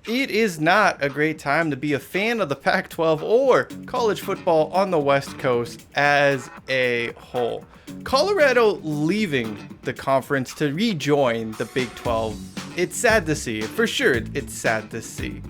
It is not a great time to be a fan of the Pac-12 or college football on the West Coast as a whole. Colorado leaving the conference to rejoin the Big 12. It's sad to see. For sure, it's sad to see.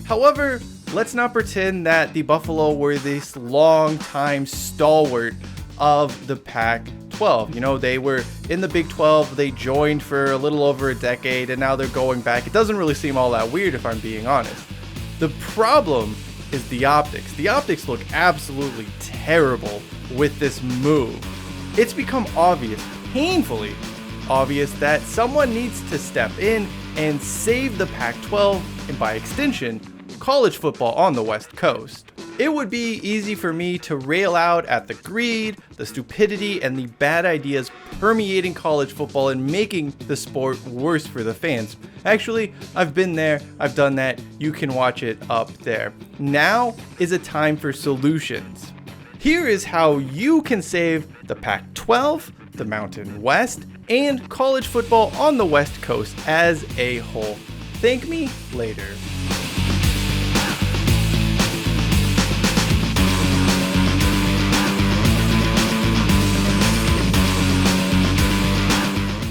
However, let's not pretend that the Buffalo were this long-time stalwart of the Pac-12. You know, they were in the Big 12, they joined for a little over a decade, and now they're going back. It doesn't really seem all that weird if I'm being honest. The problem is the optics. The optics look absolutely terrible with this move. It's become obvious, painfully obvious, that someone needs to step in and save the Pac-12, and by extension, college football on the West Coast. It would be easy for me to rail out at the greed, the stupidity, and the bad ideas permeating college football and making the sport worse for the fans. Actually, I've been there, I've done that, you can watch it up there. Now is a time for solutions. Here is how you can save the Pac-12, the Mountain West, and college football on the West Coast as a whole. Thank me later.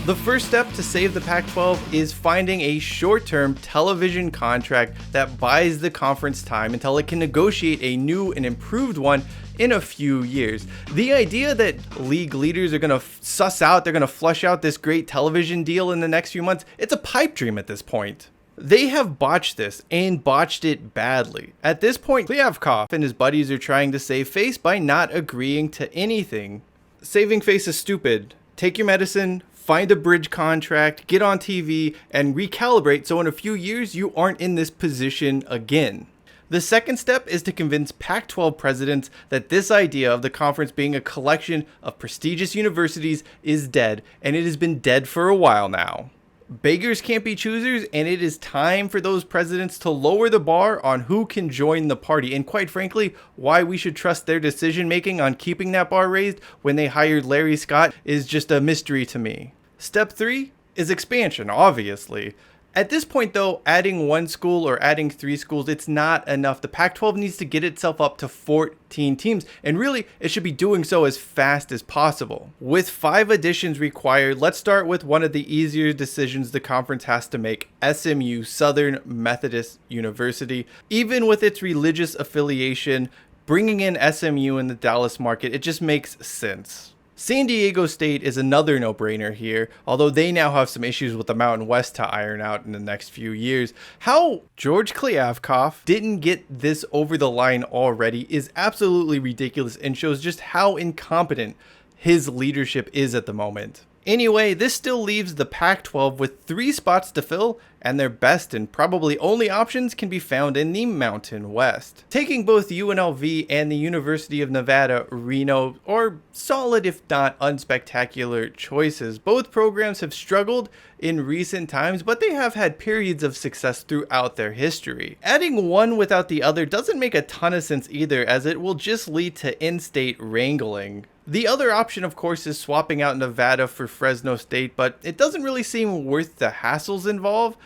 The first step to save the Pac-12 is finding a short-term television contract that buys the conference time until it can negotiate a new and improved one in a few years. The idea that league leaders are going to they're going to flush out this great television deal in the next few months, it's a pipe dream at this point. They have botched this, and botched it badly. At this point, Kliavkoff and his buddies are trying to save face by not agreeing to anything. Saving face is stupid. Take your medicine, find a bridge contract, get on TV, and recalibrate so in a few years you aren't in this position again. The second step is to convince Pac-12 presidents that this idea of the conference being a collection of prestigious universities is dead, and it has been dead for a while now. Beggars can't be choosers, and it is time for those presidents to lower the bar on who can join the party, and quite frankly, why we should trust their decision making on keeping that bar raised when they hired Larry Scott is just a mystery to me. Step 3 is expansion, obviously. At this point though, adding one school or adding 3 schools, it's not enough. The Pac-12 needs to get itself up to 14 teams, and really, it should be doing so as fast as possible. With 5 additions required, let's start with one of the easier decisions the conference has to make: SMU, Southern Methodist University. Even with its religious affiliation, bringing in SMU in the Dallas market, it just makes sense. San Diego State is another no-brainer here, although they now have some issues with the Mountain West to iron out in the next few years. How George Kliavkoff didn't get this over the line already is absolutely ridiculous and shows just how incompetent his leadership is at the moment. Anyway, this still leaves the Pac-12 with 3 spots to fill, and their best and probably only options can be found in the Mountain West. Taking both UNLV and the University of Nevada, Reno are solid if not unspectacular choices. Both programs have struggled in recent times, but they have had periods of success throughout their history. Adding one without the other doesn't make a ton of sense either, as it will just lead to in-state wrangling. The other option, of course, is swapping out Nevada for Fresno State, but it doesn't really seem worth the hassles involved.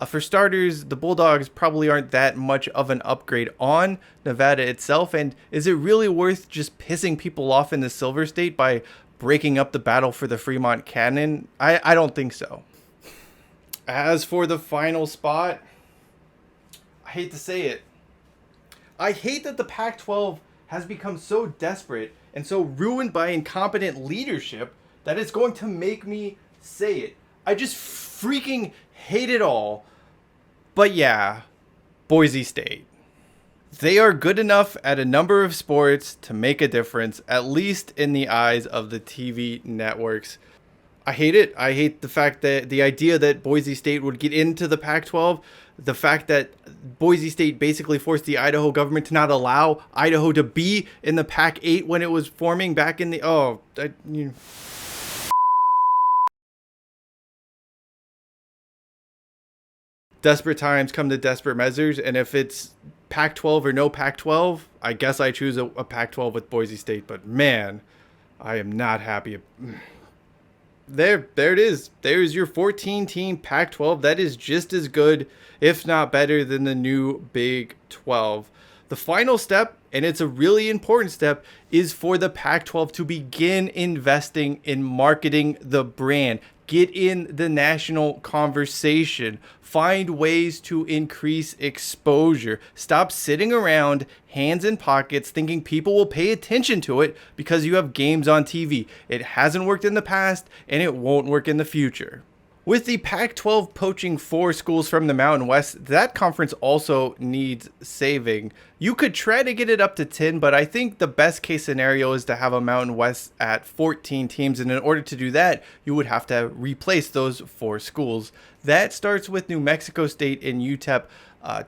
For starters, the Bulldogs probably aren't that much of an upgrade on Nevada itself, and is it really worth just pissing people off in the Silver State by breaking up the battle for the Fremont Cannon? I don't think so. As for the final spot, I hate to say it. I hate that the Pac-12 has become so desperate and so ruined by incompetent leadership that it's going to make me say it. I just freaking hate it all. But yeah, Boise State. They are good enough at a number of sports to make a difference, at least in the eyes of the TV networks. I hate it. I hate the fact that the idea that Boise State would get into the Pac-12, the fact that Boise State basically forced the Idaho government to not allow Idaho to be in the Pac-8 when it was forming back in the... Desperate times come to desperate measures, and if it's Pac-12 or no Pac-12, I guess I choose a Pac-12 with Boise State, but man, I am not happy. There it is. There's your 14-team Pac-12 that is just as good, if not better, than the new Big 12. The final step, and it's a really important step, is for the Pac-12 to begin investing in marketing the brand. Get in the national conversation. Find ways to increase exposure. Stop sitting around, hands in pockets, thinking people will pay attention to it because you have games on TV. It hasn't worked in the past, and it won't work in the future. With the Pac-12 poaching 4 schools from the Mountain West, that conference also needs saving. You could try to get it up to 10, but I think the best case scenario is to have a Mountain West at 14 teams, and in order to do that, you would have to replace those 4 schools. That starts with New Mexico State and UTEP,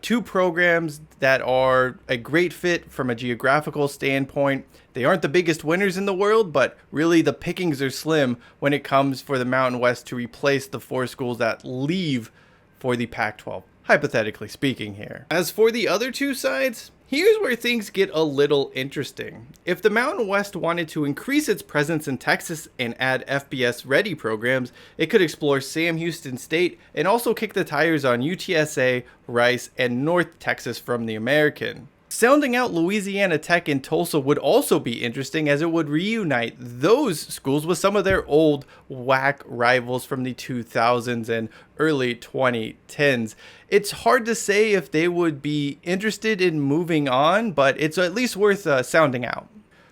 2 programs that are a great fit from a geographical standpoint. They aren't the biggest winners in the world, but really the pickings are slim when it comes for the Mountain West to replace the 4 schools that leave for the Pac-12, hypothetically speaking here. As for the other 2 sides, here's where things get a little interesting. If the Mountain West wanted to increase its presence in Texas and add FBS-ready programs, it could explore Sam Houston State and also kick the tires on UTSA, Rice, and North Texas from the American. Sounding out Louisiana Tech and Tulsa would also be interesting, as it would reunite those schools with some of their old WAC rivals from the 2000s and early 2010s. It's hard to say if they would be interested in moving on, but it's at least worth sounding out.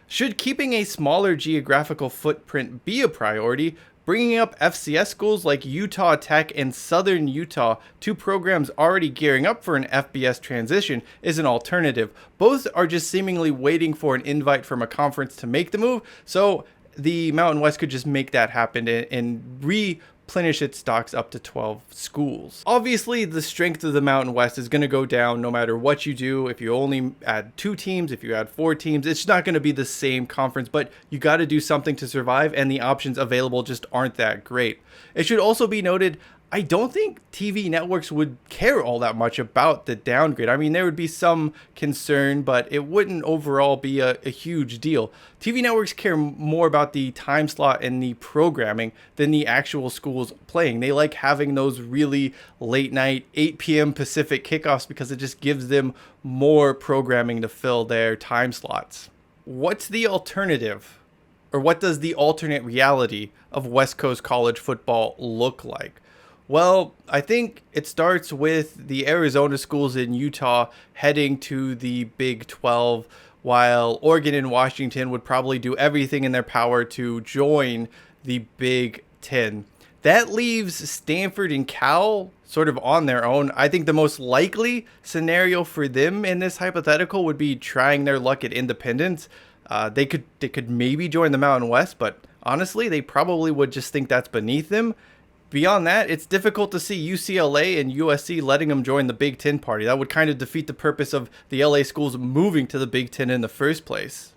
Should keeping a smaller geographical footprint be a priority, bringing up FCS schools like Utah Tech and Southern Utah, 2 programs already gearing up for an FBS transition, is an alternative. Both are just seemingly waiting for an invite from a conference to make the move, so the Mountain West could just make that happen and replenish its stocks up to 12 schools. Obviously, the strength of the Mountain West is going to go down no matter what you do. If you only add 2 teams, if you add 4 teams, it's not going to be the same conference, but you got to do something to survive, and the options available just aren't that great. It should also be noted, I don't think TV networks would care all that much about the downgrade. I mean, there would be some concern, but it wouldn't overall be a huge deal. TV networks care more about the time slot and the programming than the actual schools playing. They like having those really late night, 8 p.m. Pacific kickoffs because it just gives them more programming to fill their time slots. What's the alternative? Or what does the alternate reality of West Coast college football look like? Well, I think it starts with the Arizona schools in Utah heading to the Big 12, while Oregon and Washington would probably do everything in their power to join the Big 10. That leaves Stanford and Cal sort of on their own. I think the most likely scenario for them in this hypothetical would be trying their luck at independence. They could maybe join the Mountain West, but honestly, they probably would just think that's beneath them. Beyond that, it's difficult to see UCLA and USC letting them join the Big Ten party. That would kind of defeat the purpose of the LA schools moving to the Big Ten in the first place.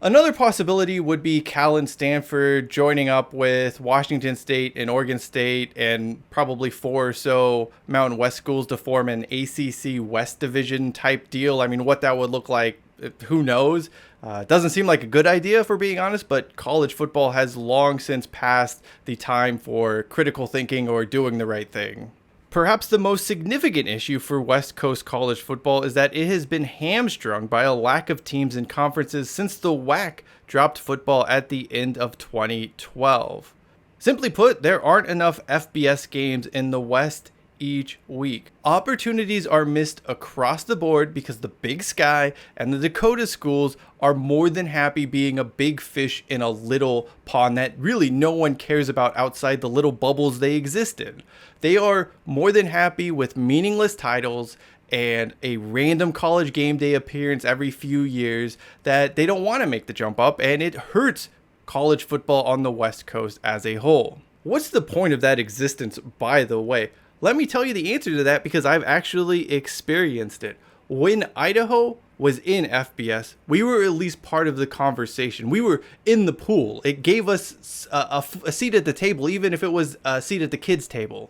Another possibility would be Cal and Stanford joining up with Washington State and Oregon State and probably 4 or so Mountain West schools to form an ACC West Division type deal. I mean, what that would look like, who knows? It doesn't seem like a good idea, if we're being honest, but college football has long since passed the time for critical thinking or doing the right thing. Perhaps the most significant issue for West Coast college football is that it has been hamstrung by a lack of teams and conferences since the WAC dropped football at the end of 2012. Simply put, there aren't enough FBS games in the West each week. Opportunities are missed across the board because the Big Sky and the Dakota schools are more than happy being a big fish in a little pond that really no one cares about outside the little bubbles they exist in. They are more than happy with meaningless titles and a random college game day appearance every few years that they don't want to make the jump up, and it hurts college football on the West Coast as a whole. What's the point of that existence, by the way? Let me tell you the answer to that because I've actually experienced it. When Idaho was in FBS, we were at least part of the conversation. We were in the pool. It gave us a seat at the table, even if it was a seat at the kids' table.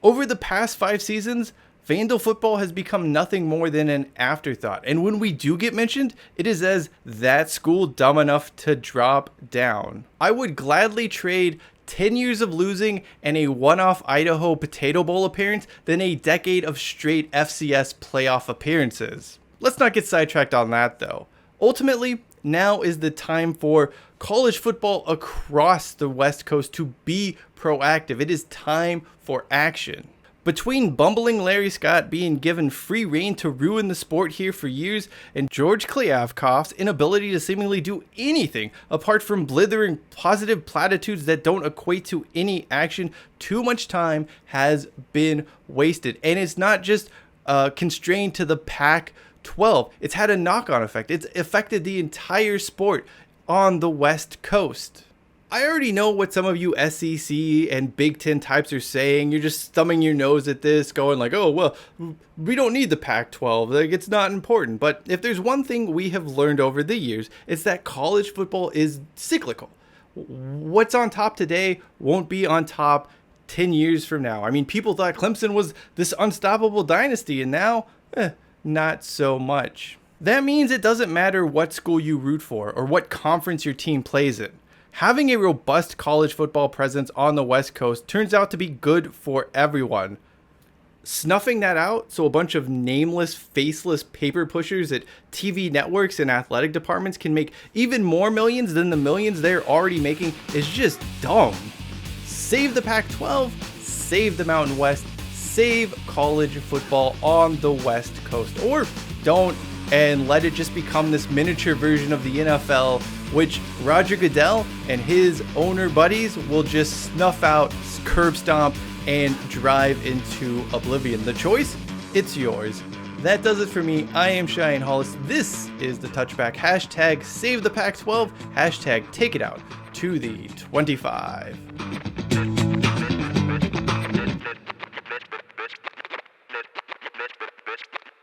Over the past 5 seasons, Vandal football has become nothing more than an afterthought. And when we do get mentioned, it is as that school dumb enough to drop down. I would gladly trade 10 years of losing and a one-off Idaho Potato Bowl appearance than a decade of straight FCS playoff appearances. Let's not get sidetracked on that though. Ultimately, now is the time for college football across the West Coast to be proactive. It is time for action. Between bumbling Larry Scott being given free rein to ruin the sport here for years and George Kliavkoff's inability to seemingly do anything apart from blithering positive platitudes that don't equate to any action, too much time has been wasted. And it's not just constrained to the Pac-12. It's had a knock-on effect. It's affected the entire sport on the West Coast. I already know what some of you SEC and Big Ten types are saying. You're just thumbing your nose at this, going like, oh, well, we don't need the Pac-12. Like, it's not important. But if there's one thing we have learned over the years, it's that college football is cyclical. What's on top today won't be on top 10 years from now. I mean, people thought Clemson was this unstoppable dynasty, and now, not so much. That means it doesn't matter what school you root for or what conference your team plays in. Having a robust college football presence on the West Coast turns out to be good for everyone. Snuffing that out so a bunch of nameless, faceless paper pushers at TV networks and athletic departments can make even more millions than the millions they're already making is just dumb. Save the Pac-12, save the Mountain West, save college football on the West Coast. Or don't, and let it just become this miniature version of the NFL, which Roger Goodell and his owner buddies will just snuff out, curb stomp, and drive into oblivion. The choice, it's yours. That does it for me. I am Cheyenne Hollis. This is the Touchback. Hashtag save the Pac-12. Hashtag take it out to the 25.